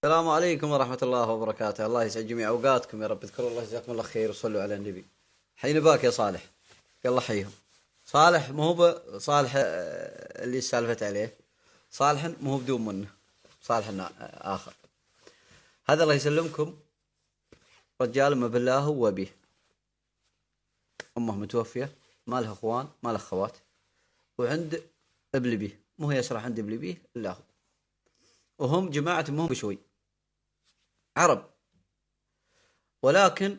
السلام عليكم ورحمة الله وبركاته. الله يسعد جميع أوقاتكم يا رب. اذكروا الله، جزاكم الله خير، وصلوا على النبي. حين باك يا صالح. يلا حيهم. صالح مو صالح اللي سالفت عليه. صالح مو بدون منه. صالح آخر. هذا الله يسلمكم. رجال ما بالله هو به. أمه متوفية، ما له أخوان ما له أخوات، وعند ابن به، مو هي يشرح عند ابن به إلا هو. وهم جماعة مو بشوي عرب، ولكن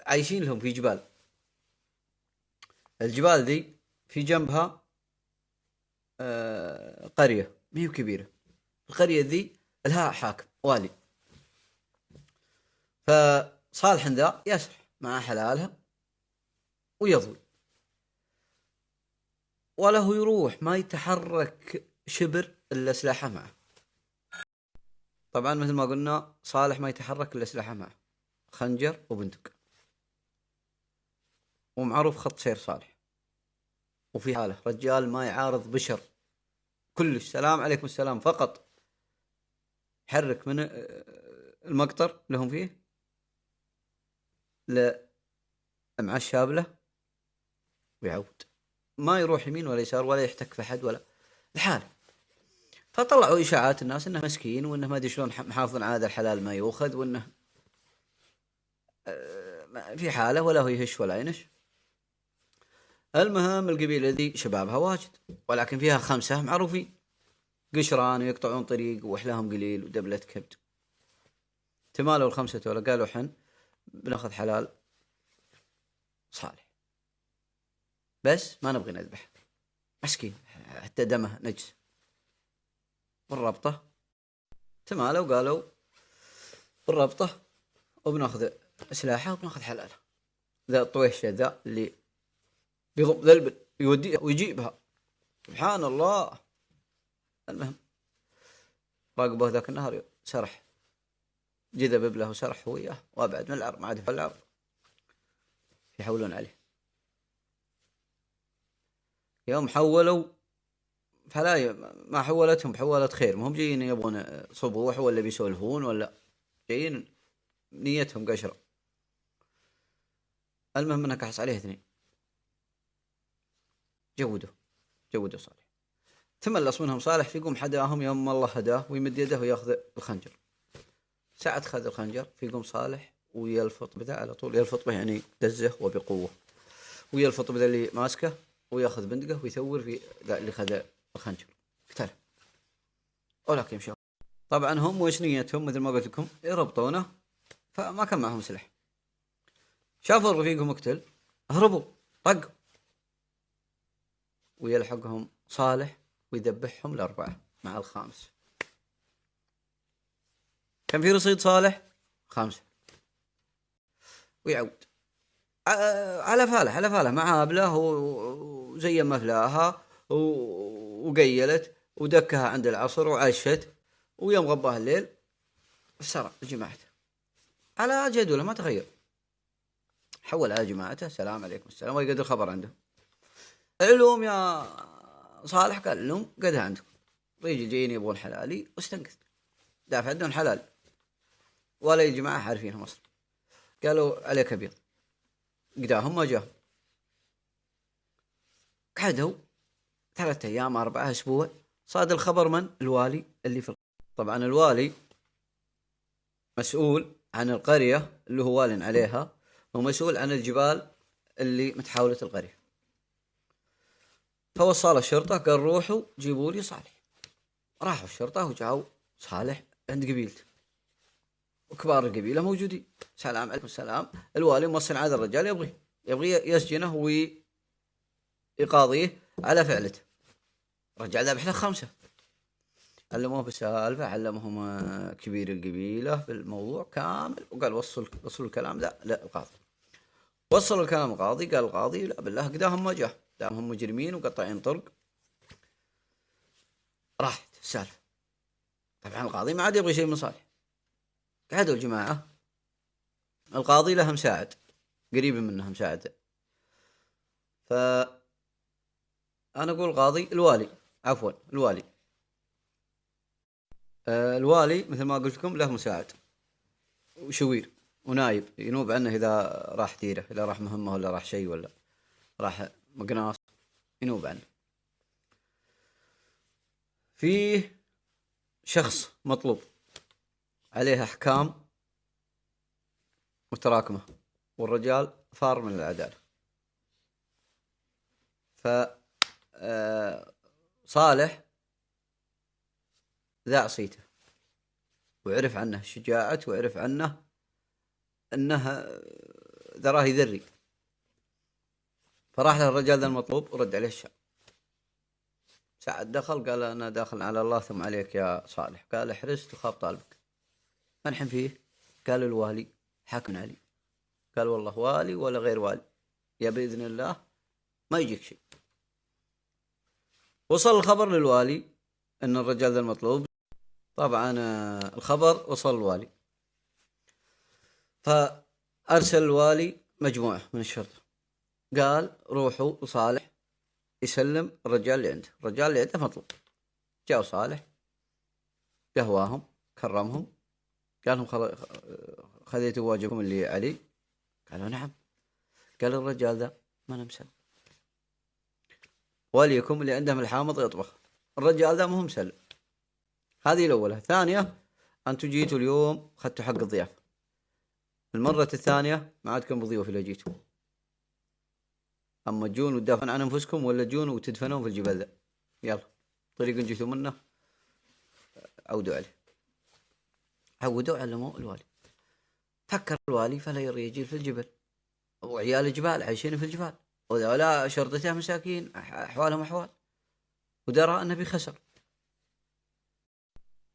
عايشين لهم في جبال. الجبال ذي في جنبها قرية مهي كبيرة. القرية ذي لها حاكم والي. فصالح ذا يسرح مع حلالها ويضوي، وله يروح ما يتحرك شبر إلا سلاحه معه. طبعا مثل ما قلنا صالح ما يتحرك إلا سلاحه معه، خنجر وبندق، ومعروف خط سير صالح. وفي حاله رجال ما يعارض بشر كلش. سلام عليكم السلام فقط. يحرك من المقطر لهم فيه مع الشابلة ويعود، ما يروح يمين ولا يسار ولا يحتك في حد ولا الحال. فطلعوا إشاعات الناس إنه مسكين، وإنه ما أدري شلون محافظ على هذا الحلال ما يؤخذ، وإنه في حاله ولا هو يهش ولا ينش. المهم القبيلة ذي شبابها واجد، ولكن فيها 5 معروفين، قشران ويقطعون طريق وأحلاهم قليل ودبلة كبد. تمالوا ال5 ولا قالوا حن بناخذ حلال صالح، بس ما نبغي نذبح، مسكين حتى دمه نجس. والربطة تمالوا وقالوا بالربطة وبناخذ سلاحه وبناخذ حلاله. ذا الطويش ذا اللي بيضم ذلبل يوديها ويجيبها، سبحان الله. المهم راقبه ذاك النهار سرح، جذب ابله وسرح وياه وابعد من العرب، ما عاد في العرب يحولون عليه. يوم حولوا فلا ما حولتهم حولت خير، ما هم جايين يبغون صبوح ولا بيسولفون ولا جايين نيتهم قشرة. المهم انك حص عليه 2 جودوا صالح. تملص منهم صالح، فيقوم حداهم يوم الله هداه ويمد يده وياخذ الخنجر. ساعة خذ الخنجر فيقوم صالح ويلفط بذا على طول، يلفط به يعني دزه وبقوة، ويلفط بذا اللي ماسكه وياخذ بندقه ويثور في ذا اللي خذ الخنجر قتله. ولكن يمشي. طبعا هم وش نيتهم؟ مثل ما قلت لكم يربطونه، فما كان معهم سلاح. شافوا رفيقهم مقتل، هربوا طقوا، ويلحقهم صالح ويذبحهم ال4 مع ال5. كان في رصيد صالح 5، ويعود على فاله مع أبله، وزي ما فلاها وقيلت ودكها عند العصر وعشت، ويوم غباه الليل سرى جماعته على جدوله ما تغير، حول على جماعته سلام عليكم السلام ويقدر الخبر عنده. علوم يا صالح، قال لهم قد عندكم رجل جايين يبغون حلالي واستنقذ، دافع عندهم حلال ولا يا جماعة عارفينهم أصلا. قالوا عليك أبيض، قداهم ما جاهم. قعدوا 3 أيام 4 أسبوع. صاد الخبر من الوالي اللي في طبعا الوالي مسؤول عن القرية اللي هو والي عليها، ومسؤول عن الجبال اللي متحولة القرية. فوصل الشرطة قال روحوا جيبوا لي صالح. راحوا الشرطة وجاوا صالح عند قبيلته، وكبار القبيلة موجودين. سلام عليكم السلام. الوالي موصل هذا الرجال يبغي يسجنه ويقاضيه على فعلته. رجع ذبح له 5، علموه بالسالفة، علمهم كبير القبيلة بالموضوع كامل، وقال وصلوا الكلام ذا لا القاضي. وصلوا الكلام القاضي، قال القاضي لا بالله قداهم ما جاه، دامهم مجرمين وقطعين طرق. راحت السالفة. طبعا القاضي ما عاد يبغي شيء من صالح. قعدوا الجماعة، القاضي له مساعد قريب منه مساعد، فأنا أقول القاضي الوالي، عفوا الوالي. الوالي مثل ما قلت لكم له مساعد وشوير ونايب ينوب عنه إذا راح ديره، إذا راح مهمة ولا راح شيء ولا راح مقناص ينوب عنه. فيه شخص مطلوب عليه أحكام متراكمة والرجال فار من العدالة. صالح ذاع صيته وعرف عنه شجاعته وعرف عنه أنه ذراه يذري، فراح له الرجال ذا المطلوب ورد عليه الشعب. سعد دخل قال أنا داخل على الله ثم عليك يا صالح. قال حرست وخاب طالبك. منحن فيه؟ قال الوالي حاكم علي. قال والله والي ولا غير والي يا بإذن الله ما يجيك شيء. وصل الخبر للوالي أن الرجال ذا المطلوب. طبعا الخبر وصل الوالي، فأرسل الوالي مجموعة من الشرطة قال روحوا لصالح يسلم الرجال اللي عنده. الرجال اللي عنده مطلوب. جاءوا صالح قهواهم كرمهم قال لهم خذيتوا واجبكم اللي علي؟ قالوا نعم. قال الرجال ذا ما نمسلم، وليكم اللي عندهم الحامض يطبخ. الرجال ذا مهم مسلم. هذه الأولى. ثانية أنتوا جيتوا اليوم خدتوا حق الضيافة، المرة الثانية ما عادكم بضيوف إلا جيتوا. أما تجون وتدافعون عن أنفسكم ولا تجون وتدفنون في الجبل ذا، يلا طريق جيتوا منه عودوا عليه. عودوا علموا الوالي. فكر الوالي فلا يرى يجيل في الجبل، وعيال الجبال عايشين في الجبال، ولا شرطته مساكين أحوالهم أحوال، ودرى أنه بخسر.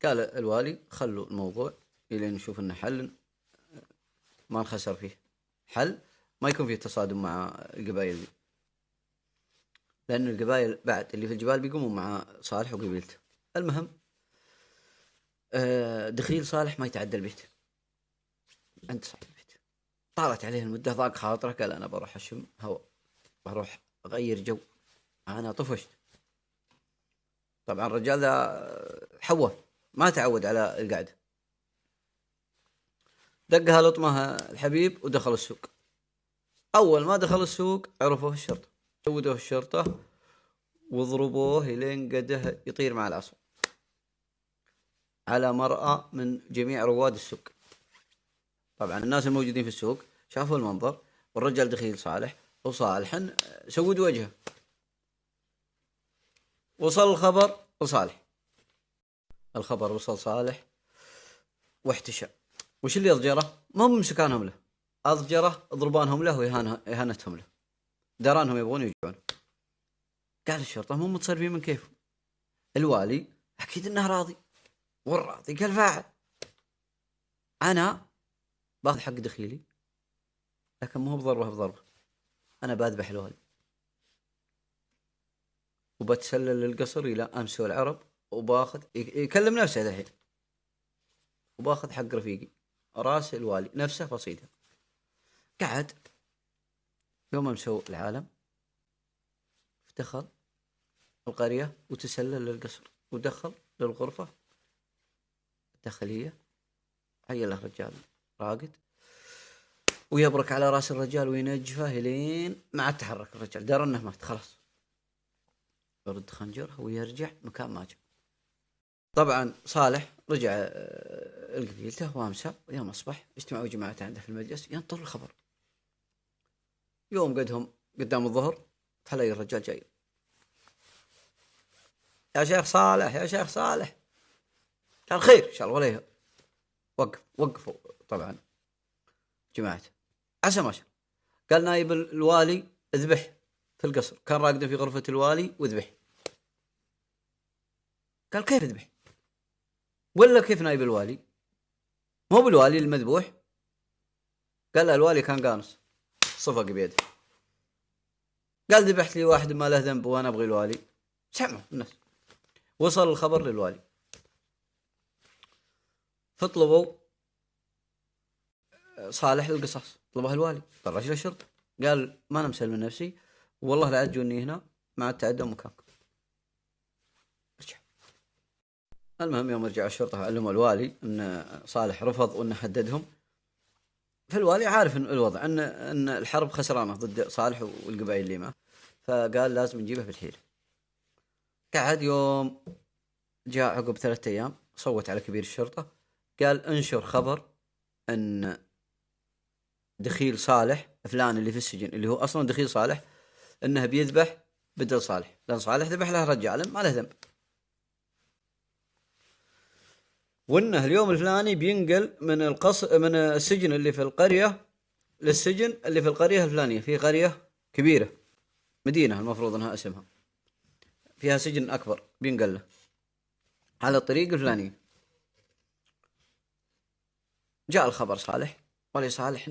قال الوالي خلوا الموضوع إلى نشوف إنه حل ما نخسر فيه، حل ما يكون فيه تصادم مع القبائل دي، لأن القبائل بعد اللي في الجبال بيقوموا مع صالح وقبيلته. المهم دخيل صالح ما يتعدى البيت عند صاحب البيت. طارت عليه المدة، ضاق خاطره قال أنا بروح أشم هواء، بروح أغير جو، أنا طفشت. طبعا الرجال ذا حوه ما تعود على القعدة. دقها لطمها الحبيب ودخل السوق. أول ما دخل السوق عرفوه الشرطة، سودوه الشرطة وضربوه لين قده يطير مع العصا على مرأة من جميع رواد السوق. طبعا الناس الموجودين في السوق شافوا المنظر، والرجال دخيل صالح وصالح سود وجهه. وصل الخبر لصالح، الخبر وصل صالح واحتشى. وش اللي أضجره؟ ما هم سكانهم له، أضجره ضربانهم له وإهانتهم له، درانهم يبغون يرجعون. قال الشرطة مو متصرفين من كيفه. الوالي أكيد إنه راضي، والراضي كالفاعل. أنا باخذ حق دخيلي، لكن مو بضربة، أنا بذبح الوالي وبتسلل للقصر إلى أمس والعرب، وباخذ يكلم نفسه الحين، وباخذ حق رفيقي راس الوالي نفسه بسيطة. قعد يوم أمسوا العالم دخل القرية وتسلل للقصر ودخل للغرفة الداخلية. هيا له رجال راقد ويبرك على راس الرجال وينجفه لين ما عاد تحرك الرجال، دار انه مات خلاص. يرد خنجره ويرجع مكان ما جاء. طبعا صالح رجع لقبيلته وامسى. يوم اصبح اجتمعوا جماعة عنده في المجلس ينطر الخبر. يوم قدهم قدام الظهر تلاقي الرجال جاي، يا شيخ صالح يا شيخ صالح. قال خير ان شاء الله ولا وقفوا طبعا جماعته عسى ما شاء. قال نايب الوالي اذبح في القصر، كان راقد في غرفة الوالي وذبح. قال كيف اذبح ولا كيف نايب الوالي مو بالوالي المذبوح؟ قال الوالي كان قانص صفق بيده. قال ذبحت لي واحد ما له ذنب وانا ابغي الوالي. سمعوا الناس. وصل الخبر للوالي، فطلبوا صالح للقصاص. طلبه الوالي، طلع الشرطة قال ما انا مسلم نفسي والله لا تجوني هنا مع التعدى مكانكم. المهم يوم رجع الشرطة علموا الوالي أن صالح رفض وأنه هددهم. فالوالي عارف أن الوضع أن الحرب خسرانة ضد صالح والقبائل اللي معه، فقال لازم نجيبه بالحيل. قعد يوم جاء عقب 3 أيام صوت على كبير الشرطة، قال انشر خبر أن دخيل صالح فلان اللي في السجن اللي هو أصلا دخيل صالح أنه بيذبح بدل صالح، لأن صالح ذبح له رجال ما له ذنب، وانه اليوم الفلاني بينقل من السجن اللي في القرية للسجن اللي في القرية الفلانية، في قرية كبيرة مدينة المفروض انها اسمها فيها سجن اكبر، بينقل له على الطريق الفلانية. جاء الخبر صالح، ولي صالح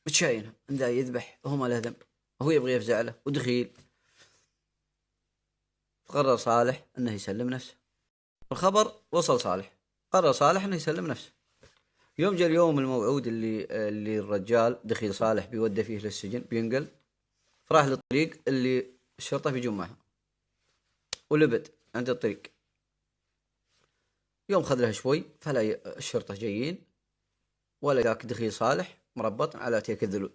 متشاينه عنده يذبح وهو ما له ذنب، هو يبغى يفزع له ودخيل. قرر صالح انه يسلم نفسه. الخبر وصل صالح، قرر صالح انه يسلم نفسه. يوم جاء اليوم الموعود اللي الرجال دخيل صالح بيودى فيه للسجن بينقل، فراح للطريق اللي الشرطة بيجون معها ولبد عند الطريق. يوم خذ له شوي فلا الشرطة جايين ولا ذاك دخيل صالح مربط على تيك الذلول.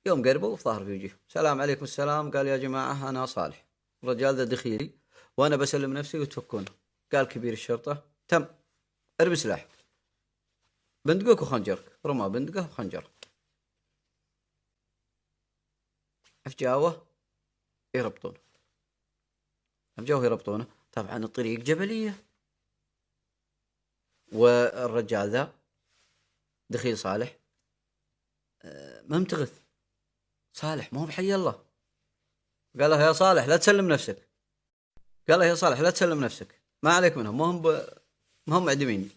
يوم قربوا وظهر في وجهه سلام عليكم السلام، قال يا جماعة أنا صالح الرجال ذا دخيلي وأنا بسلم نفسي وتفكونه. قال كبير الشرطة تم، ارمي سلاح بندقك وخنجرك. رمى بندقه وخنجر. أفجاوه يربطونه. طبعا الطريق جبلية، والرجال ذا دخيل صالح ممتغث. صالح مو بحي الله، قال له يا صالح لا تسلم نفسك، ما عليك منهم، ما هم معدمين.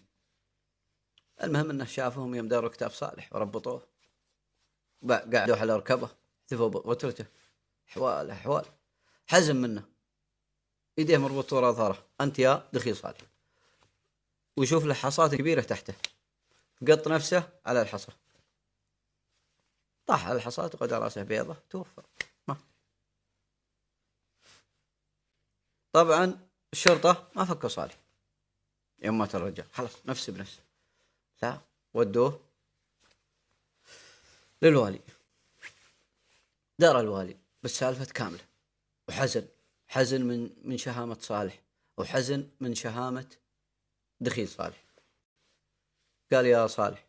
المهم انه شافهم يوم داروا كتاب صالح وربطوه، قعدوا على ركبه احتفوا بغترته. احوال حزم منه، ايديه مربوط ورا ظهره، انت يا دخيل صالح. ويشوف له حصات كبيره تحته، قط نفسه على الحصى، طاح على الحصات وقد راسه بيضه توفى. طبعا الشرطه ما فكوا صالح يوم مات الرجال، خلاص نفسه بنفسه. لا، ودوه للوالي. دار الوالي بالسالفة كاملة، وحزن من شهامة صالح، وحزن من شهامة دخيل صالح. قال يا صالح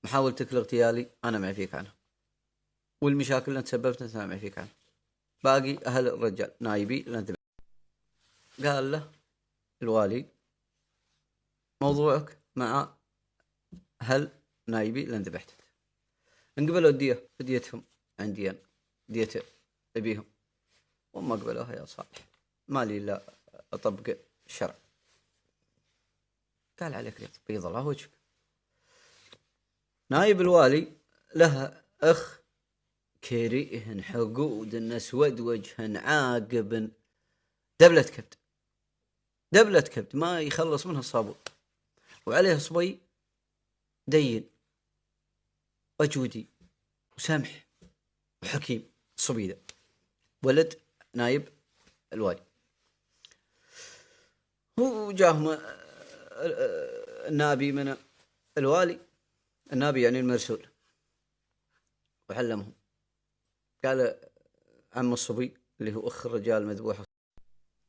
محاولتك لاغتيالي أنا معي فيك عنها، والمشاكل اللي انت سببتها أنا معي فيك عنها، باقي أهل الرجال نايبي لن. قال له الوالي موضوعك مع أهل نايبي لن ذبحتك، انقبلوا ديتهم عندي أنا، دية أبيهم، وما قبلوها يا صالح مالي لا أطبق الشرع. قال عليك لي بيض الله وجهك. نايب الوالي له أخ كريه حقود أسود وجه عاقب، دبلة كبد ما يخلص منها الصابون، وعليه صبي دين وجودي وسمح وحكيم. الصبي ذا ولد نايب الوالي. هو جاهم النابي من الوالي، النابي يعني المرسول، وعلمهم. قال عم الصبي اللي هو أخ الرجال مذبوح،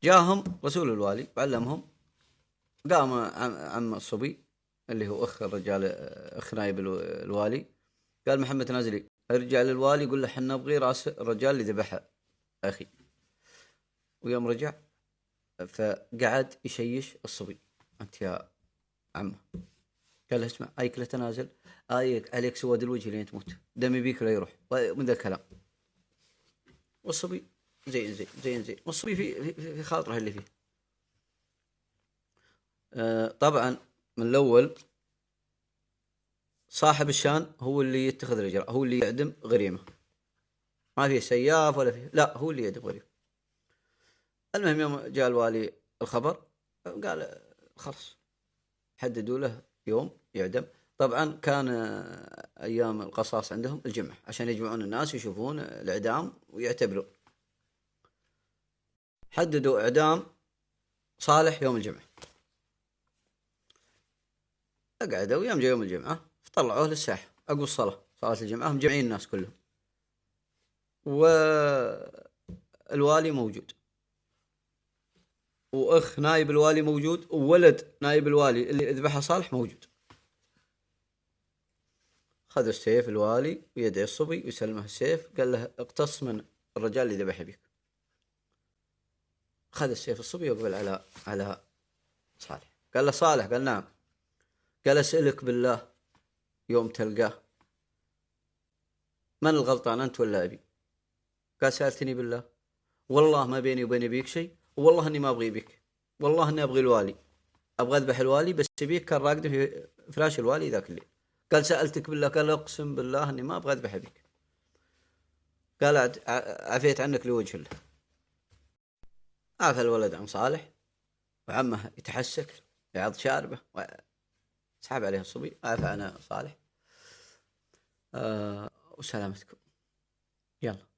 جاهم رسول الوالي وعلمهم. قام عم الصبي اللي هو أخ الرجال أخ نايب الوالي، قال محمد نازلي ارجع للوالي قل له حنا نبغي راس الرجال اللي ذبح أخي. ويوم رجع فقعد يشيش الصبي، أنت يا عمه، قال له اسمع أيك لا تنازل، أيك عليك سواد الوجه لين تموت، دمي بيك لا يروح، من ذا الكلام. والصبي زين والصبي في خاطره اللي فيه. طبعا من الأول صاحب الشان هو اللي يتخذ الإجراء، هو اللي يعدم غريمة، ما فيه سياف ولا فيه، لا هو اللي يعدم غريمة. المهم يوم جاء الوالي الخبر قال خلاص حددوا له يوم يعدم. طبعا كان أيام القصاص عندهم الجمعة عشان يجمعون الناس يشوفون الإعدام ويعتبرون. حددوا إعدام صالح يوم الجمعة، أقعدوا ويوم جاء يوم الجمعة فطلعوه للساحة عقب الصلاة، صلاة الجمعة مجمعين الناس كلهم، والوالي موجود، وأخ نائب الوالي موجود، وولد نائب الوالي اللي ذبحه صالح موجود. خذ السيف الوالي ويدعي الصبي ويسلمه السيف، قال له اقتص من الرجال اللي ذبح بك. خذ السيف الصبي وقبل على صالح، قال له صالح، قال نعم، قال أسألك بالله يوم تلقاه من الغلطان أنت ولا أبي؟ قال سألتني بالله، والله ما بيني وبين أبيك شيء، والله أني ما أبغي بك، والله أني أبغي الوالي، أبغى أذبح الوالي، بس أبيك كان راقد في فراش الوالي ذاك الليل. قال سألتك بالله، قال أقسم بالله أني ما أبغى أذبح بك. قال عفيت عنك لوجه الله. عاف الولد عن صالح، وعمه يتحسك يعض شاربه وسحب عليه الصبي، عاف عن صالح. وسلامتكم. يلا.